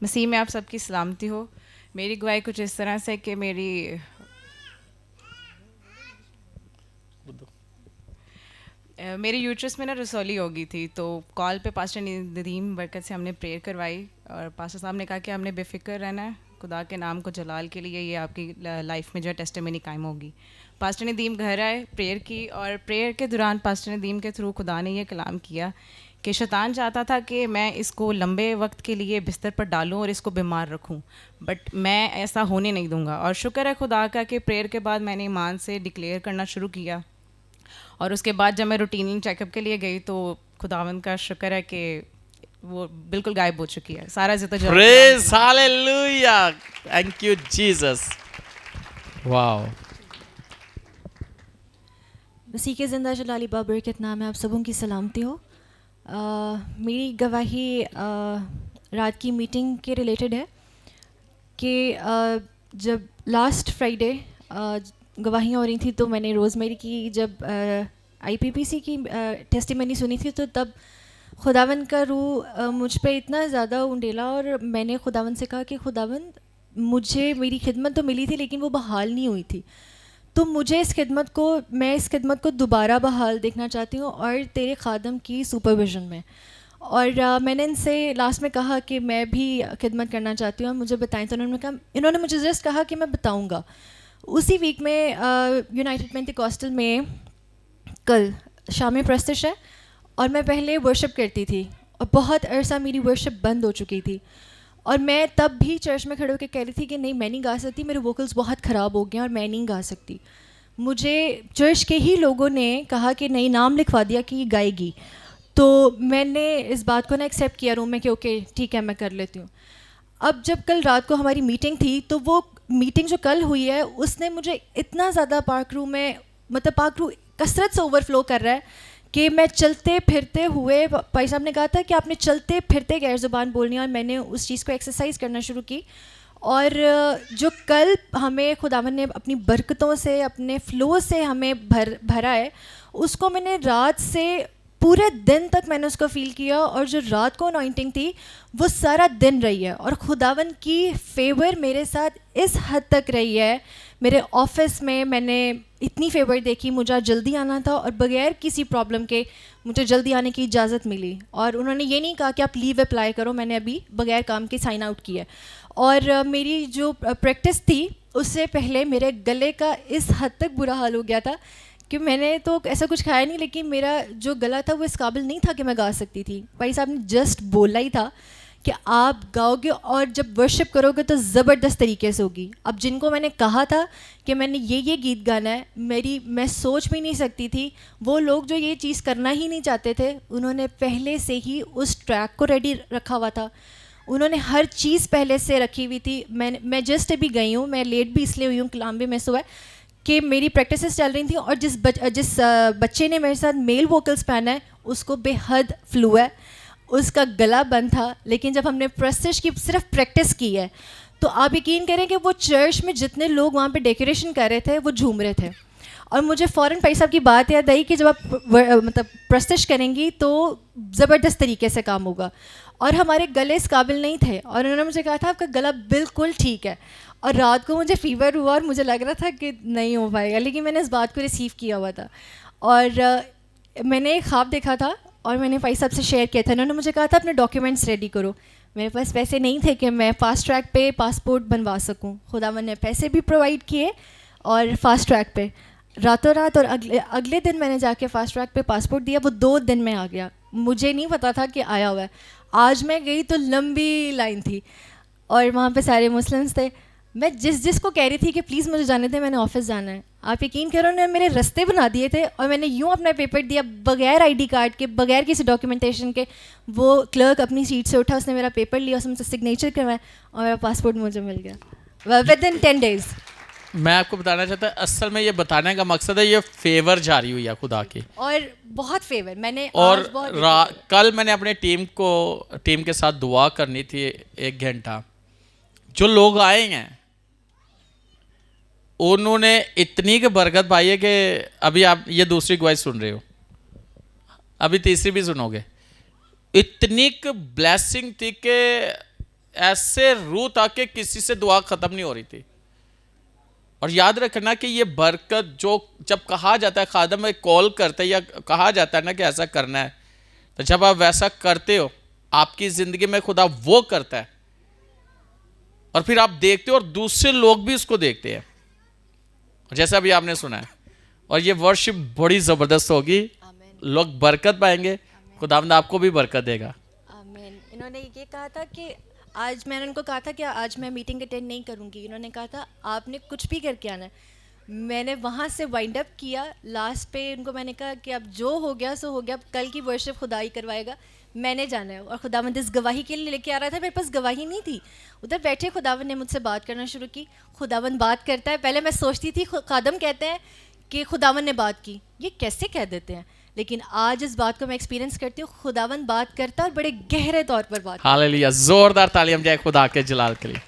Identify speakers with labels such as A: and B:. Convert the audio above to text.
A: مسیح میں آپ سب کی سلامتی ہو. میری گواہی کچھ اس طرح سے کہ میری یوٹرس میں نا رسولی ہو گئی تھی, تو کال پہ پاسٹر ندیم برکت سے ہم نے پریئر کروائی, اور پاسٹر صاحب نے کہا کہ ہم نے بے فکر رہنا ہے, خدا کے نام کو جلال کے لیے یہ آپ کی لائف میں جو ہے ٹیسٹیمنی قائم ہوگی. پاسٹر ندیم گھر آئے, پریئر کی, اور پریئر کے دوران پاسٹر ندیم کے تھرو خدا نے یہ کلام کیا کہ شیطان چاہتا تھا کہ میں اس کو لمبے وقت کے لیے بستر پر ڈالوں اور اس کو بیمار رکھوں, بٹ میں ایسا ہونے نہیں دوں گا. اور شکر ہے خدا کا کہ پریئر کے بعد میں نے ایمان سے ڈکلیئر کرنا شروع کیا, اور اس کے بعد جب میں روٹین چیک اپ کے لیے گئی تو خداوند کا شکر ہے کہ وہ بالکل غائب ہو چکی ہے. سارا
B: پریز ہاللیلویا, تھینک یو جیسس. واو.
C: مسیح کے زندہ جلالی بابرکت نام ہے, آپ سبوں کی سلامتی ہو. میری گواہی رات کی میٹنگ کے ریلیٹڈ ہے کہ جب لاسٹ فرائیڈے گواہیاں ہو رہی تھیں تو میں نے روز میری کی جب آئی پی پی سی کی ٹیسٹیمنی سنی تھی, تو تب خداوند کا روح مجھ پہ اتنا زیادہ انڈیلا, اور میں نے خداوند سے کہا کہ خداوند مجھے میری خدمت تو ملی تھی لیکن وہ بحال نہیں ہوئی تھی, تو مجھے اس خدمت کو دوبارہ بحال دیکھنا چاہتی ہوں, اور تیرے خادم کی سپرویژن میں. اور میں نے ان سے لاسٹ میں کہا کہ میں بھی خدمت کرنا چاہتی ہوں, مجھے بتائیں. تو انہوں نے مجھے جسٹ کہا کہ میں بتاؤں گا. اسی ویک میں یونائٹڈ پینٹیکوسٹل میں کل شام پرستش ہے, اور میں پہلے ورشپ کرتی تھی, اور بہت عرصہ میری ورشپ بند ہو چکی تھی, اور میں تب بھی چرچ میں کھڑے ہو کے کہہ رہی تھی کہ نہیں میں نہیں گا سکتی, میرے ووکلز بہت خراب ہو گئے ہیں اور میں نہیں گا سکتی. مجھے چرچ کے ہی لوگوں نے کہا کہ نہیں, نام لکھوا دیا کہ یہ گائے گی. تو میں نے اس بات کو نا ایکسیپٹ کیا روم میں کہ اوکے ٹھیک ہے میں کر لیتی ہوں. اب جب کل رات کو ہماری میٹنگ تھی, تو وہ میٹنگ جو کل ہوئی ہے اس نے مجھے اتنا زیادہ پاک روح میں, مطلب پاک روح کثرت سے اوور فلو کر رہا ہے کہ میں چلتے پھرتے ہوئے, بھائی صاحب نے کہا تھا کہ آپ نے چلتے پھرتے غیر زبان بولنی ہے, اور میں نے اس چیز کو ایکسرسائز کرنا شروع کی. اور جو کل ہمیں خداوند نے اپنی برکتوں سے, اپنے فلو سے ہمیں بھرا ہے, اس کو میں نے رات سے پورے دن تک میں نے اس کو فیل کیا. اور جو رات کو انوائنٹنگ تھی وہ سارا دن رہی ہے, اور خداوند کی فیور میرے ساتھ اس حد تک رہی ہے. میرے آفس میں نے اتنی فیور دیکھی, مجھے جلدی آنا تھا اور بغیر کسی پرابلم کے مجھے جلدی آنے کی اجازت ملی. اور انہوں نے یہ نہیں کہا کہ آپ لیو اپلائی کرو, میں نے ابھی بغیر کام کے سائن آؤٹ کیا. اور میری جو پریکٹس تھی اس سے پہلے میرے گلے کا اس حد تک برا حال ہو گیا تھا کہ میں نے تو ایسا کچھ کھایا نہیں, لیکن میرا جو گلا تھا وہ اس قابل نہیں تھا کہ میں گا سکتی تھی. بھائی صاحب نے جسٹ بولا ہی تھا کہ آپ گاؤ گے اور جب ورشپ کرو گے تو زبردست طریقے سے ہوگی. اب جن کو میں نے کہا تھا کہ میں نے یہ گیت گانا ہے, میں سوچ بھی نہیں سکتی تھی, وہ لوگ جو یہ چیز کرنا ہی نہیں چاہتے تھے انہوں نے پہلے سے ہی اس ٹریک کو ریڈی رکھا ہوا تھا, انہوں نے ہر چیز پہلے سے رکھی ہوئی تھی. میں جسٹ ابھی گئی ہوں, میں لیٹ بھی اس لیے ہوئی ہوں, کلام بھی مس ہوا ہے کہ میری پریکٹسز چل رہی تھیں, اور جس بچے نے میرے ساتھ میل ووکلس پہنا ہے اس کو بے حد فلو ہے, اس کا گلا بند تھا. لیکن جب ہم نے پرستش کی صرف پریکٹس کی ہے تو آپ یقین کریں کہ وہ چرچ میں جتنے لوگ وہاں پہ ڈیکوریشن کر رہے تھے وہ جھوم رہے تھے. اور مجھے فوراً بھائی صاحب کی بات یاد آئی کہ جب آپ مطلب پرستش کریں گی تو زبردست طریقے سے کام ہوگا, اور ہمارے گلے اس قابل نہیں تھے, اور انہوں نے مجھے کہا تھا آپ کا گلا بالکل ٹھیک ہے. اور رات کو مجھے فیور ہوا اور مجھے لگ رہا تھا کہ نہیں ہو پائے گا, لیکن میں نے اس بات کو ریسیو کیا ہوا تھا. اور میں نے ایک خواب دیکھا تھا اور میں نے بھائی صاحب سے شیئر کیا تھا. انہوں نے مجھے کہا تھا اپنے ڈاکیومنٹس ریڈی کرو. میرے پاس پیسے نہیں تھے کہ میں فاسٹ ٹریک پہ پاسپورٹ بنوا سکوں. خداوند نے پیسے بھی پرووائڈ کیے اور فاسٹ ٹریک پہ راتوں رات, اور اگلے دن میں نے جا کے فاسٹ ٹریک پہ پاسپورٹ دیا, وہ 2 دن میں آ گیا. مجھے نہیں پتا تھا کہ آیا ہوا ہے. آج میں گئی تو لمبی لائن تھی اور وہاں پہ سارے مسلمس تھے. میں جس کو کہہ رہی تھی کہ پلیز مجھے جانے دیں, میں نے آفس جانا ہے, آپ یقین کرو انہوں نے میرے رستے بنا دیے تھے, اور میں نے یوں اپنا پیپر دیا بغیر آئی ڈی کارڈ کے, بغیر کسی ڈاکیومنٹیشن کے. وہ کلرک اپنی سیٹ سے اٹھا, اس نے میرا پیپر لیا, اس نے مجھ سے سگنیچر کروایا اور میرا پاسپورٹ مجھے مل گیا ود ان 10 days.
B: میں آپ کو بتانا چاہتا ہوں, اصل میں یہ بتانے کا مقصد ہے یہ فیور جاری ہوئی ہے خدا کی,
C: اور بہت فیور میں نے.
B: اور کل میں نے اپنے ٹیم کے ساتھ دعا کرنی تھی 1 گھنٹہ. جو لوگ آئے ہیں انہوں نے اتنی کہ برکت پائی ہے کہ ابھی آپ یہ دوسری گواہی سن رہے ہو, ابھی تیسری بھی سنو گے. اتنی بلیسنگ تھی کہ ایسے روح تھا کہ کسی سے دعا ختم نہیں ہو رہی تھی. اور یاد رکھنا کہ یہ برکت جو جب کہا جاتا ہے خادم ایک کال کرتے یا کہا جاتا ہے نا کہ ایسا کرنا ہے, تو جب آپ ویسا کرتے ہو آپ کی زندگی میں خدا وہ کرتا ہے, اور پھر آپ دیکھتے ہو اور دوسرے لوگ بھی اس کو دیکھتے ہیں, جیسا ابھی آپ نے سنا ہے. اور یہ ورشپ بڑی زبردست ہوگی, لوگ برکت پائیں گے, خداوند آپ کو بھی برکت دے گا.
C: آمین. انہوں نے یہ کہا تھا کہ آج میں نے ان کو کہا تھا کہ آج میں میٹنگ اٹینڈ نہیں کروں گی. انہوں نے کہا تھا آپ نے کچھ بھی کر کے آنا ہے. میں نے وہاں سے وائنڈ اپ کیا. لاسٹ پہ ان کو میں نے کہا کہ اب جو ہو گیا سو ہو گیا, اب کل کی ورشپ خدا ہی کروائے گا, میں نے جانا ہے. اور خداوند اس گواہی کے لیے لے کے آ رہا تھا, میرے پاس گواہی نہیں تھی. ادھر بیٹھے خداوند نے مجھ سے بات کرنا شروع کی. خداوند بات کرتا ہے. پہلے میں سوچتی تھی خادم کہتے ہیں کہ خداوند نے بات کی, یہ کیسے کہہ دیتے ہیں, لیکن آج اس بات کو میں ایکسپیرینس کرتی ہوں. خداوند بات کرتا ہے اور بڑے گہرے طور پر بات.
B: ہاللیلویا, زوردار تعلیم جائے خدا کے جلال کے لیے.